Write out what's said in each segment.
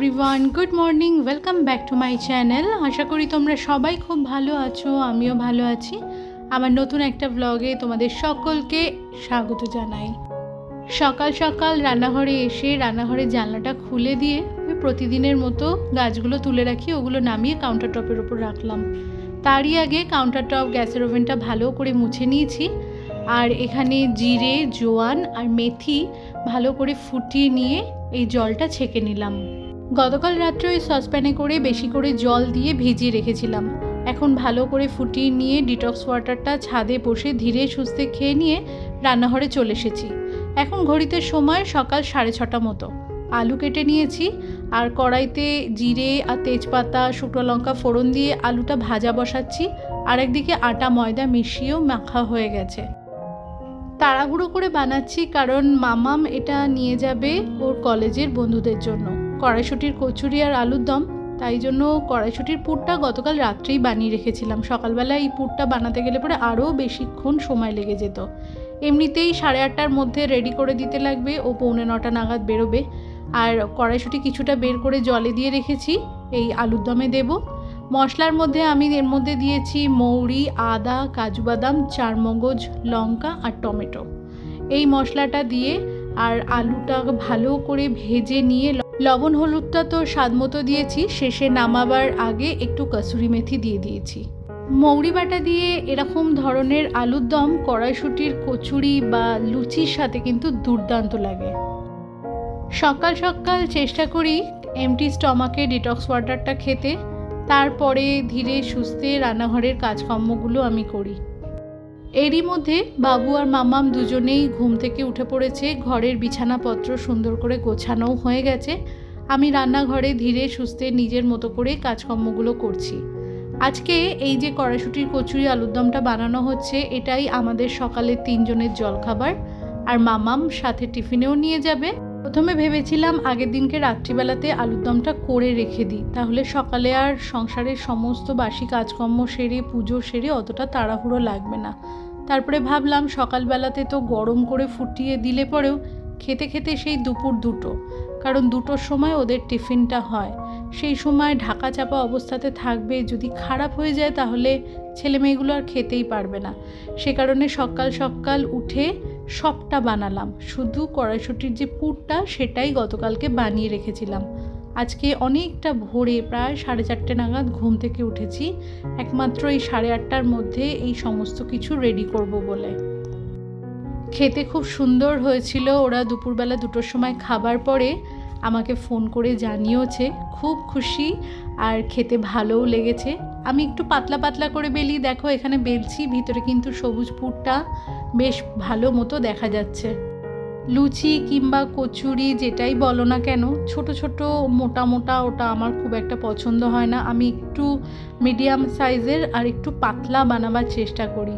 Everyone, good morning, welcome back to my channel. আশা করি তোমরা সবাই খুব ভালো আছো, আমিও ভালো আছি। আমার নতুন একটা ব্লগে তোমাদের সকলকে স্বাগত জানাই। সকাল সকাল রান্নাঘরে এসে রান্নাঘরের জানলাটা খুলে দিয়ে প্রতিদিনের মতো গাছগুলো তুলে রাখি, ওগুলো নামিয়ে কাউন্টার টপের ওপর রাখলাম। তারই আগে কাউন্টার টপ গ্যাসের ওভেনটা ভালো করে মুছে নিয়েছি। আর এখানে জিরে, জোয়ান আর মেথি ভালো করে ফুটিয়ে নিয়ে এই জলটা ছেঁকে নিলাম। গতকাল রাত্রে ওই সসপ্যানে করে বেশি করে জল দিয়ে ভিজিয়ে রেখেছিলাম। এখন ভালো করে ফুটিয়ে নিয়ে ডিটক্স ওয়াটারটা ছাদে বসে ধীরে সুস্থে খেয়ে নিয়ে রান্নাঘরে চলে এসেছি। এখন ঘড়িতে সময় সকাল 6:30 মতো। আলু কেটে নিয়েছি আর কড়াইতে জিরে আর তেজপাতা, শুকনো লঙ্কা ফোড়ন দিয়ে আলুটা ভাজা বসাচ্ছি। আর একদিকে আটা ময়দা মিশিয়েও মাখা হয়ে গেছে। তাড়াহুড়ো করে বানাচ্ছি কারণ মামাম এটা নিয়ে যাবে ওর কলেজের বন্ধুদের জন্য। কড়াইশুঁটির কচুরি আর আলুর দম, তাই জন্য কড়াইশুঁটির পুরটা গতকাল রাত্রেই বানিয়ে রেখেছিলাম। সকালবেলা এই পুরটা বানাতে গেলে পরে আরও বেশিক্ষণ সময় লেগে যেত। এমনিতেই 8:30টার মধ্যে রেডি করে দিতে লাগবে, ও 8:45 নাগাদ বেরোবে। আর কড়াইশুঁটি কিছুটা বের করে জলে দিয়ে রেখেছি, এই আলুর দমে দেব। মশলার মধ্যে আমি এর মধ্যে দিয়েছি মৌরি, আদা, কাজু বাদাম, চারমগজ, লঙ্কা আর টমেটো। এই মশলাটা দিয়ে আর আলুটা ভালো করে ভেজে নিয়ে লবণ হলুদটা তো স্বাদ মতো দিয়েছি। শেষে নামাবার আগে একটু কসুরি মেথি দিয়ে দিয়েছি। মৌরি বাটা দিয়ে এরকম ধরনের আলুর দম কড়াইশুঁটির কচুরি বা লুচির সাথে কিন্তু দুর্দান্ত লাগে। সকাল সকাল চেষ্টা করি এমটি স্টমাকে ডিটক্স ওয়াটারটা খেতে, তারপরে ধীরে সুস্থে রান্নাঘরের কাজকর্মগুলো আমি করি। এরই মধ্যে বাবু আর মামাম দুজনেই ঘুম থেকে উঠে পড়েছে। ঘরের বিছানাপত্র সুন্দর করে গোছানোও হয়ে গেছে। আমি রান্নাঘরে ধীরে সুস্থে নিজের মতো করে কাজকর্মগুলো করছি। আজকে এই যে কড়াইশুঁটির কচুরি আলুর দমটা বানানো হচ্ছে, এটাই আমাদের সকালের 3 জনের জলখাবার। আর মামাম সাথে টিফিনেও নিয়ে যাবে। প্রথমে ভেবেছিলাম আগের দিনকে রাত্রিবেলাতে আলুর দমটা করে রেখে দিই, তাহলে সকালে আর সংসারের সমস্ত বাসি কাজকর্ম সেরে পুজো সেরে অতটা তাড়াহুড়ো লাগবে না। তারপরে ভাবলাম সকালবেলাতে তো গরম করে ফুটিয়ে দিলে পরেও খেতে খেতে সেই দুপুর 2টো, কারণ 2টোর সময় ওদের টিফিনটা হয়। সেই সময় ঢাকা চাপা অবস্থাতে থাকবে, যদি খারাপ হয়ে যায় তাহলে ছেলে মেয়েগুলো আর খেতেই পারবে না। সে কারণে সকাল সকাল উঠে সবটা বানালাম। শুধু কড়াইশুঁটির যে পুরটা সেটাই গতকালকে বানিয়ে রেখেছিলাম। আজকে অনেকটা ভোরে প্রায় 4:30 নাগাদ ঘুম থেকে উঠেছি, একমাত্র এই 8:30টার মধ্যে এই সমস্ত কিছু রেডি করব বলে। খেতে খুব সুন্দর হয়েছিল। ওরা দুপুরবেলা 2টোর সময় খাবার পরে আমাকে ফোন করে জানিয়েছে, খুব খুশি আর খেতে ভালোও লেগেছে। আমি একটু পাতলা পাতলা করে বেলি, দেখো এখানে বেলছি, ভিতরে কিন্তু সবুজ পুরটা বেশ ভালো মতো দেখা যাচ্ছে। লুচি কিংবা কচুরি যেটাই বলো না কেন, ছোট ছোট মোটা মোটা ওটা আমার খুব একটা পছন্দ হয় না। আমি একটু মিডিয়াম সাইজের আর একটু পাতলা বানাবার চেষ্টা করি।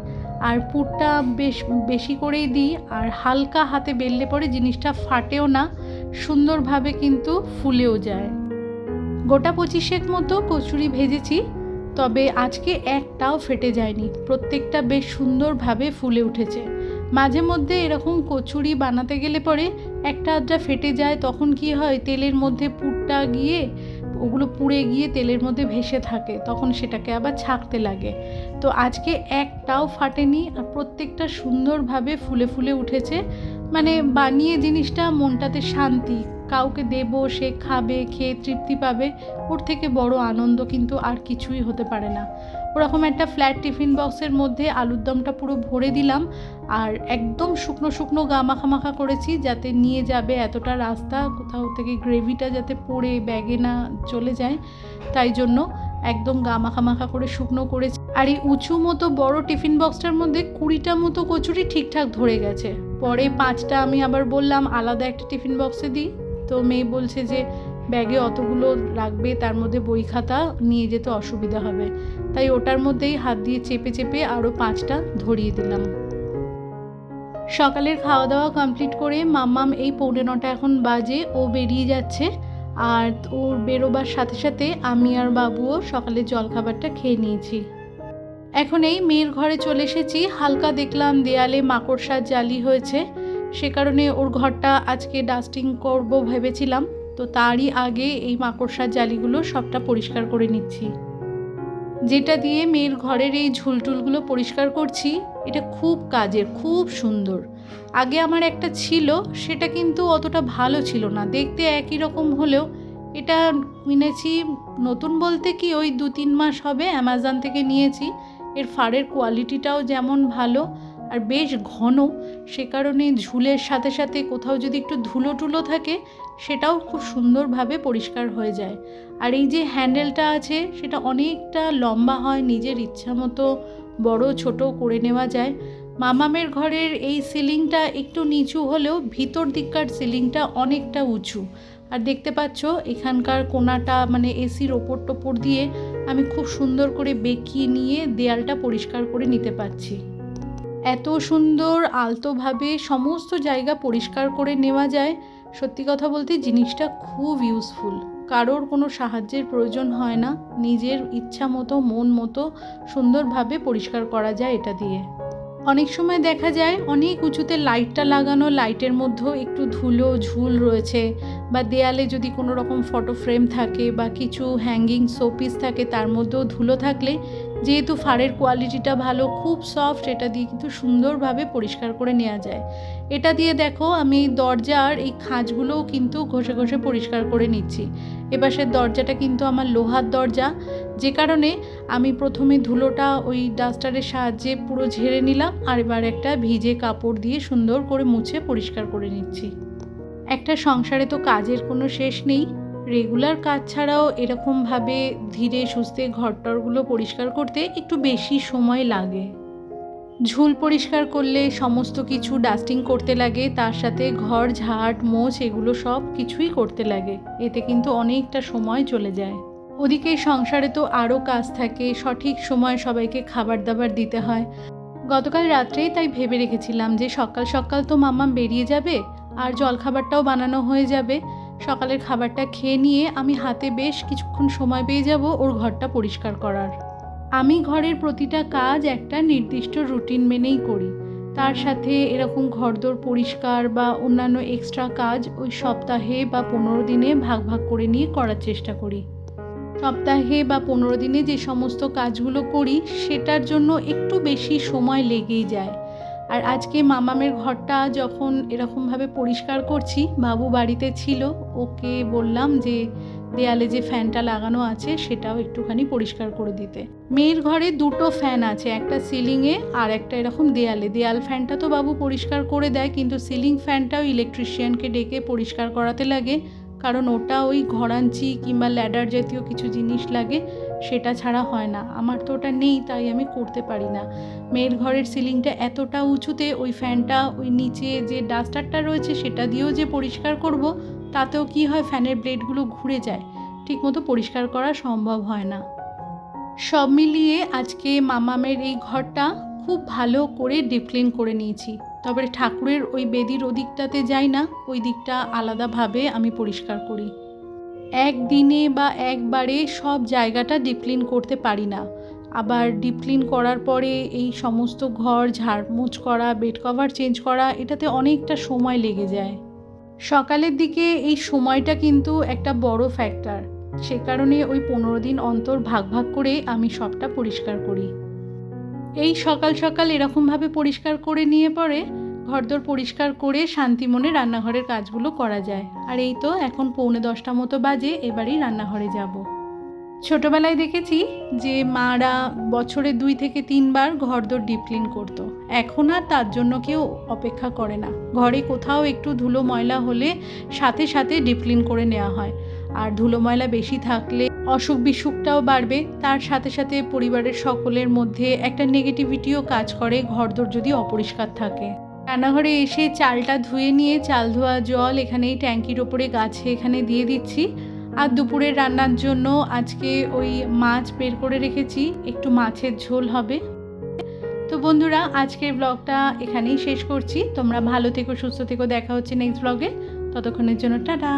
আর পুরটা বেশি করেই দিই, আর হালকা হাতে বেললে পরে জিনিসটা ফাটেও না, সুন্দরভাবে কিন্তু ফুলেও যায়। গোটা 25 মতো কচুরি ভেজেছি, তবে আজকে একটাও ফেটে যায়নি, প্রত্যেকটা বেশ সুন্দরভাবে ফুলে উঠেছে। মাঝে মধ্যে এরকম কচুরি বানাতে গেলে পরে একটা আধটা ফেটে যায়, তখন কি হয় তেলের মধ্যে পুরটা গিয়ে ওগুলো পুড়ে গিয়ে তেলের মধ্যে ভেসে থাকে, তখন সেটাকে আবার ছাঁকতে লাগে। তো আজকে একটাও ফাটেনি আর প্রত্যেকটা সুন্দরভাবে ফুলে ফুলে উঠেছে। মানে বানিয়ে জিনিসটা মনটাতে শান্তি, কাউকে দেব, সে খাবে, খেয়ে তৃপ্তি পাবে, ওর থেকে বড় আনন্দ কিন্তু আর কিছুই হতে পারে না। ওরকম একটা ফ্ল্যাট টিফিন বক্সের মধ্যে আলুর দমটা পুরো ভরে দিলাম, আর একদম শুকনো শুকনো গা মাখা মাখা করেছি, যাতে নিয়ে যাবে এতটা রাস্তা কোথাও থেকে গ্রেভিটা যাতে পড়ে ব্যাগে না চলে যায়, তাই জন্য একদম গা মাখা মাখা করে শুকনো করেছি। আর এই উঁচু মতো বড় টিফিন বক্সটার মধ্যে 20টা মতো কচুরি ঠিকঠাক ধরে গেছে। পরে 5টা আমি আবার বললাম আলাদা একটা টিফিন বক্সে দিই, তো মেয়ে বলছে যে ব্যাগে অতগুলো রাখবে, তার মধ্যে বই খাতা নিয়ে যেতে অসুবিধা হবে, তাই ওটার মধ্যেই হাত দিয়ে চেপে চেপে আরও 5টা ধরিয়ে দিলাম। সকালের খাওয়া দাওয়া কমপ্লিট করে মাম্মাম এই 8:45 এখন বাজে, ও বেরিয়ে যাচ্ছে। আর ওর বেরোবার সাথে সাথে আমি আর বাবুও সকালের জলখাবারটা খেয়ে নিয়েছি। এখন এই মেয়ের ঘরে চলে এসেছি। হালকা দেখলাম দেয়ালে মাকড়সার জালি হয়েছে, সে কারণে ওর ঘরটা আজকে ডাস্টিং করব ভেবেছিলাম। তো তারই আগে এই মাকড়সার জালিগুলো সবটা পরিষ্কার করে নিচ্ছি। যেটা দিয়ে মেয়ের ঘরের এই ঝুলটুলগুলো পরিষ্কার করছি, এটা খুব কাজের, খুব সুন্দর। আগে আমার একটা ছিল, সেটা কিন্তু অতটা ভালো ছিল না, দেখতে একই রকম হলেও এটা কিনেছি নতুন বলতে কি ওই 2-3 মাস হবে, অ্যামাজন থেকে নিয়েছি। এর ফাড়ের কোয়ালিটিটাও যেমন ভালো আর বেশ ঘন, সে কারণে ঝুলের সাথে সাথে কোথাও যদি একটু ধুলো টুলো থাকে সেটাও খুব সুন্দরভাবে পরিষ্কার হয়ে যায়। আর এই যে হ্যান্ডেলটা আছে সেটা অনেকটা লম্বা হয়, নিজের ইচ্ছা মতো বড় ছোট করে নেওয়া যায়। মামামের ঘরের এই সিলিংটা একটু নিচু হলেও ভিতর দিককার সিলিংটা অনেকটা উঁচু। আর দেখতে পাচ্ছ এখানকার কোণাটা মানে এসির ওপর টোপর দিয়ে আমি খুব সুন্দর করে বেঁকিয়ে নিয়ে দেয়ালটা পরিষ্কার করে নিতে পারছি। এত সুন্দর আলতোভাবে সমস্ত জায়গা পরিষ্কার করে নেওয়া যায়, সত্যি কথা বলতে জিনিসটা খুব ইউজফুল। কারোর কোনো সাহায্যের প্রয়োজন হয় না, নিজের ইচ্ছা মতো মন মতো সুন্দরভাবে পরিষ্কার করা যায় এটা দিয়ে। অনেক সময় দেখা যায় অনেক উঁচুতে লাইটটা লাগানো, লাইটের মধ্যেও একটু ধুলো ঝুল রয়েছে, বা দেয়ালে যদি কোনো রকম ফটো ফ্রেম থাকে বা কিছু হ্যাঙ্গিং শোপিস থাকে তার মধ্যেও ধুলো থাকলে, যেহেতু ফাড়ের কোয়ালিটিটা ভালো, খুব সফট, এটা দিয়ে কিন্তু সুন্দরভাবে পরিষ্কার করে নেওয়া যায়। এটা দিয়ে দেখো আমি দরজার এই খাঁজগুলোও কিন্তু ঘষে ঘষে পরিষ্কার করে নিচ্ছি। এপাশের দরজাটা কিন্তু আমার লোহার দরজা, যে কারণে আমি প্রথমে ধুলোটা ওই ডাস্টারের সাহায্যে পুরো ঝেড়ে নিলাম, আর এবার একটা ভিজে কাপড় দিয়ে সুন্দর করে মুছে পরিষ্কার করে নিচ্ছি। একটা সংসারে তো কাজের কোনো শেষ নেই, রেগুলার কাজ ছাড়াও এরকমভাবে ধীরে সুস্থে ঘরটরগুলো পরিষ্কার করতে একটু বেশি সময় লাগে। ঝুল পরিষ্কার করলে সমস্ত কিছু ডাস্টিং করতে লাগে, তার সাথে ঘর ঝাড় মোছ এগুলো সব কিছুই করতে লাগে, এতে কিন্তু অনেকটা সময় চলে যায়। ওদিকে সংসারে তো আরও কাজ থাকে, সঠিক সময় সবাইকে খাবার দাবার দিতে হয়। গতকাল রাত্রেই তাই ভেবে রেখেছিলাম যে সকাল সকাল তো মাম্মা বেরিয়ে যাবে, আর জলখাবারটাও বানানো হয়ে যাবে। সকালের খাবারটা খেয়ে নিয়ে আমি হাতে বেশ কিছুক্ষণ সময় পেয়ে যাব ওর ঘরটা পরিষ্কার করার। আমি ঘরের প্রতিটা কাজ একটা নির্দিষ্ট রুটিন মেনেই করি, তার সাথে এরকম ঘরদোর পরিষ্কার বা অন্যান্য এক্সট্রা কাজ ওই সপ্তাহে বা 15 দিনে ভাগ ভাগ করে নিয়ে করার চেষ্টা করি। সপ্তাহে বা 15 দিনে যে সমস্ত কাজগুলো করি সেটার জন্য একটু বেশি সময় লেগেই যায়। আর আজকে মামামের ঘরটা যখন এরকমভাবে পরিষ্কার করছি, বাবু বাড়িতে ছিল, ওকে বললাম যে দেয়ালে যে ফ্যানটা লাগানো আছে সেটাও একটুখানি পরিষ্কার করে দিতে। মেয়ের ঘরে 2টো ফ্যান আছে, একটা সিলিংয়ে আর একটা এরকম দেয়ালে। দেয়াল ফ্যানটা তো বাবু পরিষ্কার করে দেয়, কিন্তু সিলিং ফ্যানটাও ইলেকট্রিশিয়ানকে ডেকে পরিষ্কার করাতে লাগে, কারণ ওটা ওই ঘরাঞ্চি কিংবা ল্যাডার জাতীয় কিছু জিনিস লাগে, সেটা ছাড়া হয় না। আমার তো ওটা নেই, তাই আমি করতে পারি না। মেয়ের ঘরের সিলিংটা এতটা উঁচুতে, ওই ফ্যানটা ওই নিচে যে ডাস্টারটা রয়েছে সেটা দিয়েও যে পরিষ্কার করব, তাতেও কি হয় ফ্যানের ব্লেডগুলো ঘুরে যায়, ঠিকমতো পরিষ্কার করা সম্ভব হয় না। সব মিলিয়ে আজকে মামামের এই ঘরটা খুব ভালো করে ডিপ ক্লিন করে নিয়েছি। তবে ঠাকুরের ওই বেদির ওদিকটাতে যাই না, ওই দিকটা আলাদাভাবে আমি পরিষ্কার করি। একদিনে বা একবারে সব জায়গাটা ডিপ ক্লিন করতে পারি না। আবার ডিপ ক্লিন করার পরে এই সমস্ত ঘর ঝাড়মোছ করা, বেড কভার চেঞ্জ করা, এটাতে অনেকটা সময় লেগে যায়। সকালের দিকে এই সময়টা কিন্তু একটা বড় ফ্যাক্টর, সে কারণে ওই 15 দিন অন্তর ভাগ ভাগ করে আমি সবটা পরিষ্কার করি। এই সকাল সকাল এরকমভাবে পরিষ্কার করে নিয়ে পরে ঘরদোর পরিষ্কার করে শান্তি মনে রান্নাঘরের কাজগুলো করা যায়। আর এই তো এখন 9:45 মতো বাজে, এবারেই রান্নাঘরে যাব। ছোটোবেলায় দেখেছি যে মারা বছরে 2 থেকে 3 বার ঘরদোর ডিপ ক্লিন করতো, এখন আর তার জন্য কেউ অপেক্ষা করে না। ঘরে কোথাও একটু ধুলো ময়লা হলে সাথে সাথে ডিপ ক্লিন করে নেওয়া হয়। আর ধুলো ময়লা বেশি থাকলে অসুখ বিসুখটাও বাড়বে, তার সাথে সাথে পরিবারের সকলের মধ্যে একটা নেগেটিভিটিও কাজ করে ঘরদোর যদি অপরিষ্কার থাকে। রান্নাঘরে এসে চালটা ধুয়ে নিয়ে চাল ধোয়া জল এখানেই ট্যাঙ্কির ওপরে গাছে এখানে দিয়ে দিচ্ছি। আর দুপুরের রান্নার জন্য আজকে ওই মাছ বের করে রেখেছি, একটু মাছের ঝোল হবে। তো বন্ধুরা, আজকের ব্লগটা এখানেই শেষ করছি। তোমরা ভালো থেকো, সুস্থ থেকো, দেখা হচ্ছে নেক্সট ব্লগে। ততক্ষণের জন্য টাটা।